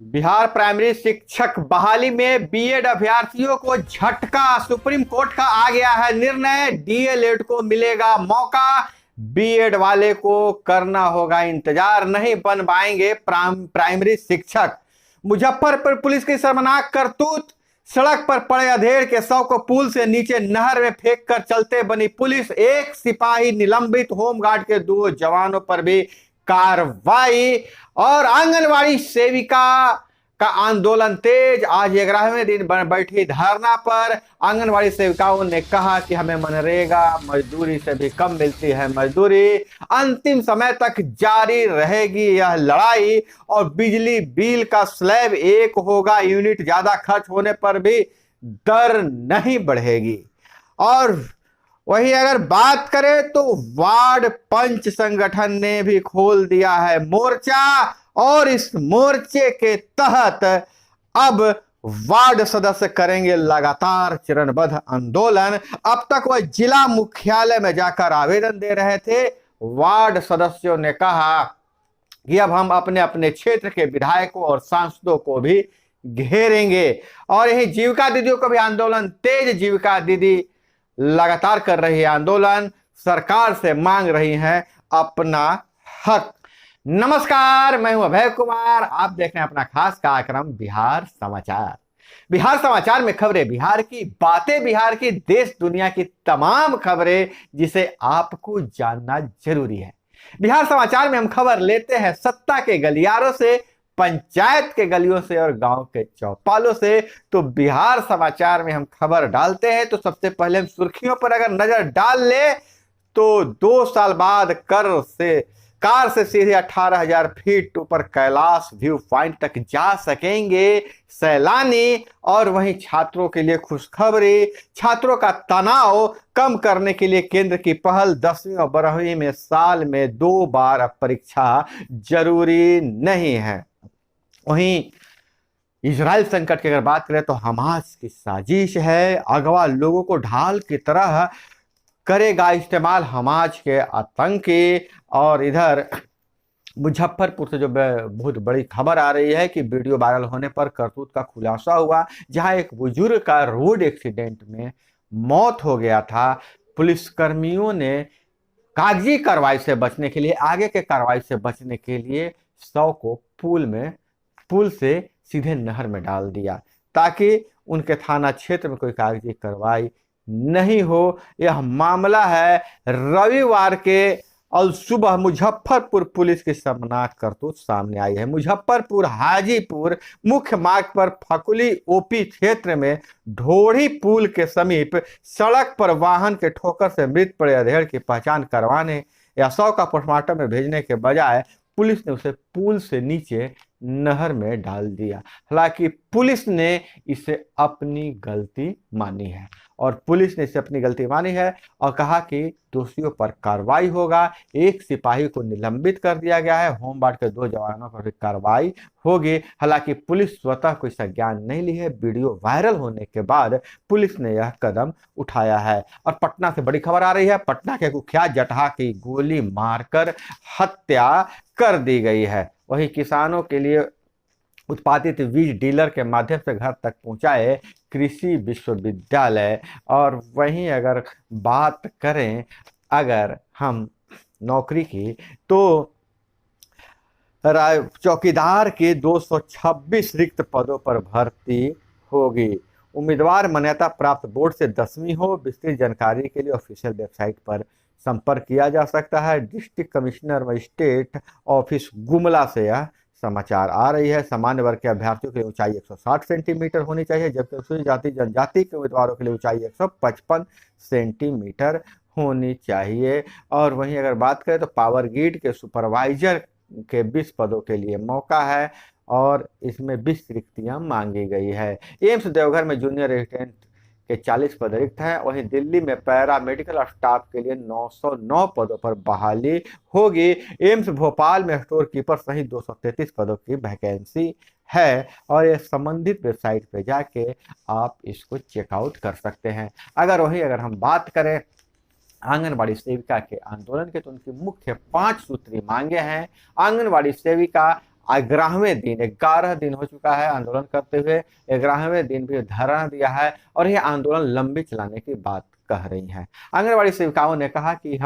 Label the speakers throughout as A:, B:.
A: Bihar primary शिक्षक बहाली में बीएड अभ्यर्थियों को झटका। सुप्रीम कोर्ट का आ गया है निर्णय, डीएलएड को मिलेगा मौका, बीएड वाले को करना होगा इंतजार, नहीं बन पाएंगे प्राइमरी शिक्षक। मुजफ्फरपुर पुलिस की शर्मनाक करतूत, सड़क पर पड़े अधेड़ के शव को पुल से नीचे नहर में फेंक कर चलते बनी पुलिस, एक सिपाही निलंबित, होमगार्ड के 2 जवानों पर भी कार्रवाई। और आंगनवाड़ी सेविका का आंदोलन तेज, आज 11वें दिन बैठी धरना पर। आंगनवाड़ी सेविकाओं ने कहा कि हमें मनरेगा मजदूरी से भी कम मिलती है मजदूरी, अंतिम समय तक जारी रहेगी यह लड़ाई। और बिजली बिल का स्लैब एक होगा, यूनिट ज्यादा खर्च होने पर भी दर नहीं बढ़ेगी। और वही अगर बात करें तो वार्ड पंच संगठन ने भी खोल दिया है मोर्चा, और इस मोर्चे के तहत अब वार्ड सदस्य करेंगे लगातार चरणबद्ध आंदोलन। अब तक वह जिला मुख्यालय में जाकर आवेदन दे रहे थे। वार्ड सदस्यों ने कहा कि अब हम अपने अपने क्षेत्र के विधायकों और सांसदों को भी घेरेंगे। और यही जीविका दीदियों को भी आंदोलन तेज, जीविका दीदी लगातार कर रही है आंदोलन, सरकार से मांग रही है अपना हक। नमस्कार, मैं हूं अभय कुमार, आप देख रहे हैं अपना खास कार्यक्रम बिहार समाचार। बिहार समाचार में खबरें बिहार की, बातें बिहार की, देश दुनिया की तमाम खबरें जिसे आपको जानना जरूरी है। बिहार समाचार में हम खबर लेते हैं सत्ता के गलियारों से, पंचायत के गलियों से और गांव के चौपालों से। तो बिहार समाचार में हम खबर डालते हैं तो सबसे पहले हम सुर्खियों पर अगर नजर डाल ले तो 2 साल बाद कार से सीधे 18,000 फीट ऊपर कैलाश व्यू पॉइंट तक जा सकेंगे सैलानी। और वहीं छात्रों के लिए खुशखबरी, छात्रों का तनाव कम करने के लिए केंद्र की पहल, 10वीं और 12वीं में साल में 2 बार अब परीक्षा जरूरी नहीं है। वहीं इजराइल संकट की अगर बात करें तो हमास की साजिश है, अगवा लोगों को ढाल की तरह करेगा इस्तेमाल हमास के आतंकी। और इधर मुजफ्फरपुर से जो बहुत बड़ी खबर आ रही है कि वीडियो वायरल होने पर करतूत का खुलासा हुआ, जहां एक बुजुर्ग का रोड एक्सीडेंट में मौत हो गया था। पुलिसकर्मियों ने कागजी कार्रवाई से बचने के लिए, आगे के कार्रवाई से बचने के लिए शव को पुल से सीधे नहर में डाल दिया ताकि उनके थाना क्षेत्र में कोई कागजी कार्रवाई नहीं हो। यह मामला है रविवार के और सुबह मुजफ्फरपुर पुलिस की शर्मनाक करतूत सामने आई है। मुजफ्फरपुर हाजीपुर मुख्य मार्ग पर फकुली ओपी क्षेत्र में ढोढ़ी पुल के समीप सड़क पर वाहन के ठोकर से मृत पड़े अधेड़ की पहचान करवाने या शव का पोस्टमार्टम में भेजने के बजाय पुलिस ने उसे पुल से नीचे नहर में डाल दिया। हालांकि पुलिस ने इसे अपनी गलती मानी है और कहा कि दोषियों पर कार्रवाई होगा। एक सिपाही को निलंबित कर दिया गया है, होमगार्ड के 2 जवानों पर भी कार्रवाई होगी। हालांकि पुलिस स्वतः कोई संज्ञान नहीं ली है, वीडियो वायरल होने के बाद पुलिस ने यह कदम उठाया है। और पटना से बड़ी खबर आ रही है, पटना के कुख्यात जटहा की गोली मारकर हत्या कर दी गई है। वही किसानों के लिए उत्पादित बीज डीलर के माध्यम से घर तक पहुंचाए कृषि विश्वविद्यालय। और वहीं अगर बात करें अगर हम नौकरी की तो चौकीदार के 226 रिक्त पदों पर भर्ती होगी। उम्मीदवार मान्यता प्राप्त बोर्ड से 10वीं हो। विस्तृत जानकारी के लिए ऑफिशियल वेबसाइट पर संपर्क किया जा सकता है। District commissioner magistrate office Gumla से यह समाचार आ रही है। सामान्य वर्ग के अभ्यर्थियों के लिए ऊंचाई 160 सेंटीमीटर होनी चाहिए, जबकि अनुसूचित जाति जनजाति के उम्मीदवारों के लिए ऊंचाई 155 सेंटीमीटर होनी चाहिए। और वहीं अगर बात करें तो पावर ग्रिड के सुपरवाइजर के 20 पदों के लिए मौका है और इसमें 20 रिक्तियां मांगी गई है। एम्स देवघर में जूनियर रेजिडेंट के 40 पद रिक्त हैं। वहीं दिल्ली में पैरा मेडिकल स्टाफ के लिए 909 पदों पर बहाली होगी। एम्स भोपाल में स्टोर कीपर सहित 233 पदों की वैकेंसी है और ये संबंधित वेबसाइट पे जाके आप इसको चेकआउट कर सकते हैं। अगर हम बात करें आंगनबाड़ी सेविका के आंदोलन के तो उनकी मुख्य 5 सूत्री मांगे हैं। आंगनबाड़ी सेविका 11वें दिन 11 दिन हो चुका है आंदोलन करते हुए, 11वें दिन भी धरना दिया है और ये आंदोलन लंबी चलाने की बात कह रही हैं। आंगनबाड़ी सेविकाओं ने कहा कि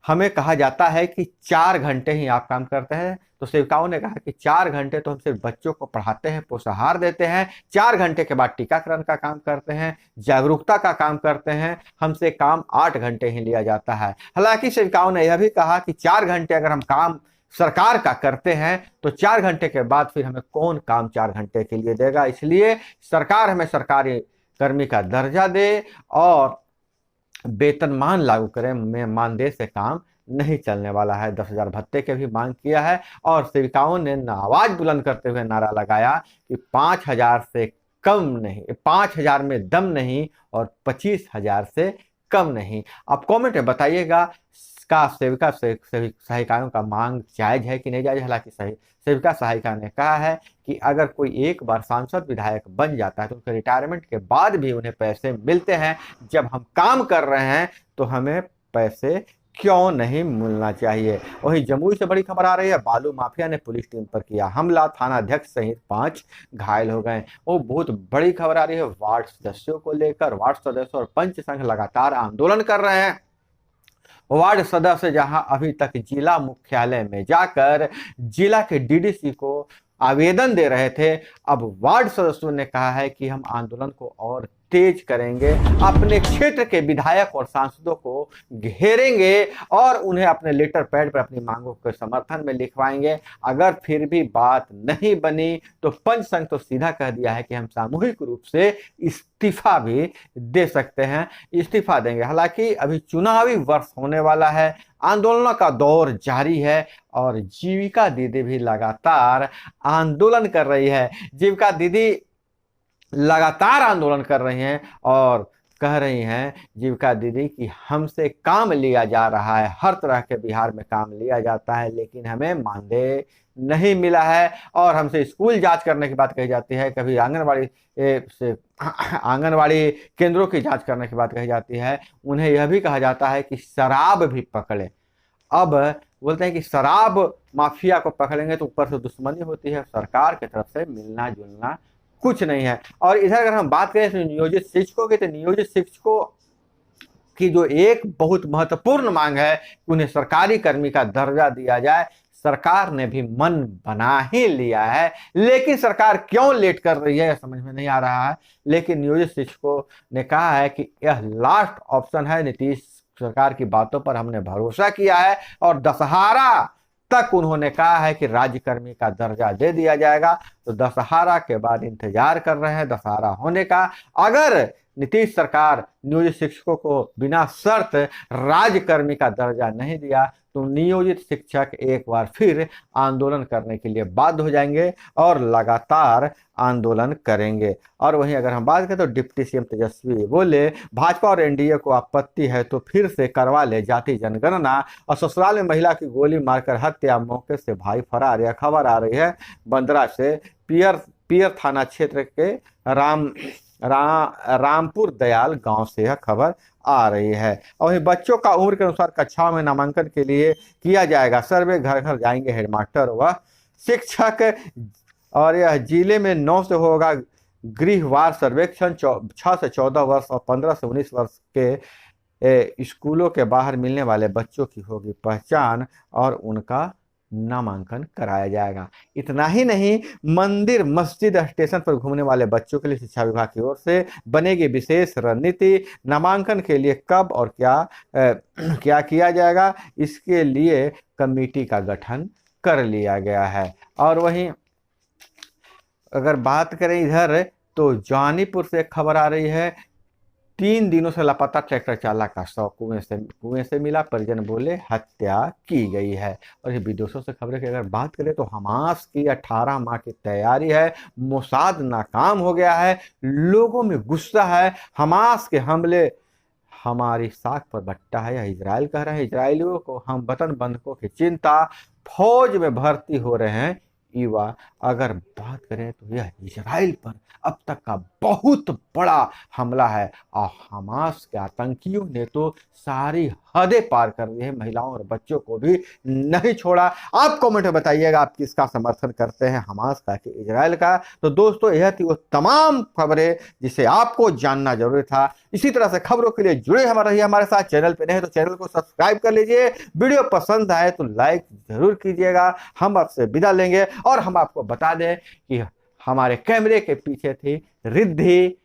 A: हमें कहा जाता है कि 4 घंटे ही आप काम करते हैं, तो सेविकाओं ने कहा कि 4 घंटे तो हम सिर्फ बच्चों को पढ़ाते हैं, पोषाहार देते हैं, 4 घंटे के बाद टीकाकरण का काम करते हैं, जागरूकता का काम करते हैं, हमसे काम 8 घंटे ही लिया जाता है। हालांकि सेविकाओं ने यह भी कहा कि 4 घंटे अगर हम काम सरकार का करते हैं तो 4 घंटे के बाद फिर हमें कौन काम 4 घंटे के लिए देगा, इसलिए सरकार हमें सरकारी कर्मी का दर्जा दे और वेतनमान लागू करें। में मानदेय से काम नहीं चलने वाला है। 10,000 भत्ते के भी मांग किया है और सेविकाओं ने आवाज बुलंद करते हुए नारा लगाया कि 5,000 से कम नहीं, 5,000 में दम नहीं और 25,000 से कम नहीं। आप कमेंट में बताइएगा का सेविका सहायिकाओं का मांग जायज है कि नहीं जायज। हालांकि सेविका सहायिका ने कहा है कि अगर कोई एक बार सांसद विधायक बन जाता है तो उनके रिटायरमेंट के बाद भी उन्हें पैसे मिलते हैं। जब हम काम कर रहे हैं तो हमें पैसे क्यों नहीं मिलना चाहिए। वहीं जमुई से बड़ी खबर आ रही है, बालू माफिया ने पुलिस टीम पर किया हमला, थाना अध्यक्ष सहित 5 घायल हो गए। वो बहुत बड़ी खबर आ रही है वार्ड सदस्यों को लेकर। वार्ड सदस्य और पंच संघ लगातार आंदोलन कर रहे हैं। वार्ड सदस्य जहां अभी तक जिला मुख्यालय में जाकर जिला के डीडीसी को आवेदन दे रहे थे, अब वार्ड सदस्यों ने कहा है कि हम आंदोलन को और तेज करेंगे, अपने क्षेत्र के विधायक और सांसदों को घेरेंगे और उन्हें अपने लेटर पैड पर अपनी मांगों के समर्थन में लिखवाएंगे। अगर फिर भी बात नहीं बनी तो पंच संघ तो सीधा कह दिया है कि हम सामूहिक रूप से इस्तीफा भी दे सकते हैं, इस्तीफा देंगे। हालांकि अभी चुनावी वर्ष होने वाला है, आंदोलनों का दौर जारी है और जीविका दीदी भी लगातार आंदोलन कर रही है। जीविका दीदी लगातार आंदोलन कर रही हैं और कह रही हैं जीविका दीदी कि हमसे काम लिया जा रहा है, हर तरह के बिहार में काम लिया जाता है लेकिन हमें मानदेय नहीं मिला है और हमसे स्कूल जांच करने की बात कही जाती है, कभी आंगनवाड़ी केंद्रों की जांच करने की बात कही जाती है। उन्हें यह भी कहा जाता है कि शराब भी पकड़े। अब बोलते हैं कि शराब माफिया को पकड़ेंगे तो ऊपर से दुश्मनी होती है, सरकार की तरफ से मिलना जुलना कुछ नहीं है। और इधर अगर हम बात करें तो नियोजित शिक्षकों की, तो नियोजित शिक्षकों की जो एक बहुत महत्वपूर्ण मांग है कि उन्हें सरकारी कर्मी का दर्जा दिया जाए, सरकार ने भी मन बना ही लिया है, लेकिन सरकार क्यों लेट कर रही है समझ में नहीं आ रहा है। लेकिन नियोजित शिक्षकों ने कहा है कि यह लास्ट ऑप्शन है, नीतीश सरकार की बातों पर हमने भरोसा किया है और दशहरा तक उन्होंने कहा है कि राज्यकर्मी का दर्जा दे दिया जाएगा। तो दशहरा के बाद इंतजार कर रहे हैं दशहरा होने का। अगर नीतीश सरकार नियोजित शिक्षकों को बिना शर्त राज्यकर्मी का दर्जा नहीं दिया तो नियोजित शिक्षक एक बार फिर आंदोलन करने के लिए बाध्य हो जाएंगे और लगातार आंदोलन करेंगे। और वहीं अगर हम बात करें तो डिप्टी सीएम तेजस्वी बोले भाजपा और एनडीए को आपत्ति है तो फिर से करवा ले जाति जनगणना, और ससुराल में महिला की गोली मारकर हत्या, मौके से भाई फरार। यह खबर आ रही है बंदरा से, पियर थाना क्षेत्र के रामपुर दयाल गांव से यह खबर आ रही है। और वहीं बच्चों का उम्र के अनुसार कक्षाओं में नामांकन के लिए किया जाएगा सर्वे, घर घर जाएंगे हेडमास्टर व शिक्षक। और यह जिले में 9 से होगा गृहवार सर्वेक्षण। 6 से 14 वर्ष और 15 से 19 वर्ष के स्कूलों के बाहर मिलने वाले बच्चों की होगी पहचान और उनका नामांकन कराया जाएगा। इतना ही नहीं, मंदिर मस्जिद स्टेशन पर घूमने वाले बच्चों के लिए शिक्षा विभाग की ओर से बनेगी विशेष रणनीति। नामांकन के लिए कब और क्या किया जाएगा, इसके लिए कमेटी का गठन कर लिया गया है। और वहीं अगर बात करें इधर तो जानीपुर से खबर आ रही है, 3 दिनों से लापता ट्रैक्टर चालक का शव कुएं से मिला, परिजन बोले हत्या की गई है। और ये विदेशों से खबरें की अगर बात करें तो हमास की 18 माह की तैयारी है, मोसाद नाकाम हो गया है, लोगों में गुस्सा है, हमास के हमले हमारी साख पर बट्टा है, यह इजराइल कह रहे हैं। इजरायलियों को हम वतन बंधकों की चिंता, फौज में भर्ती हो रहे हैं युवा अगर बात करें तो यह इजराइल पर अब तक का बहुत बड़ा हमला है और हमास के आतंकियों ने तो सारी हदें पार कर दी है, महिलाओं और बच्चों को भी नहीं छोड़ा। आप कमेंट में बताइएगा आप किसका समर्थन करते हैं, हमास का कि इजराइल का। तो दोस्तों यह थी वो तमाम खबरें जिसे आपको जानना जरूरी था। इसी तरह से खबरों के लिए जुड़े रहिए हमारे साथ। चैनल पे नहीं तो चैनल को सब्सक्राइब कर लीजिए, वीडियो पसंद आए तो लाइक जरूर कीजिएगा। हम आपसे विदा लेंगे और हम आपको बता दें कि हमारे कैमरे के पीछे थी रिद्धि।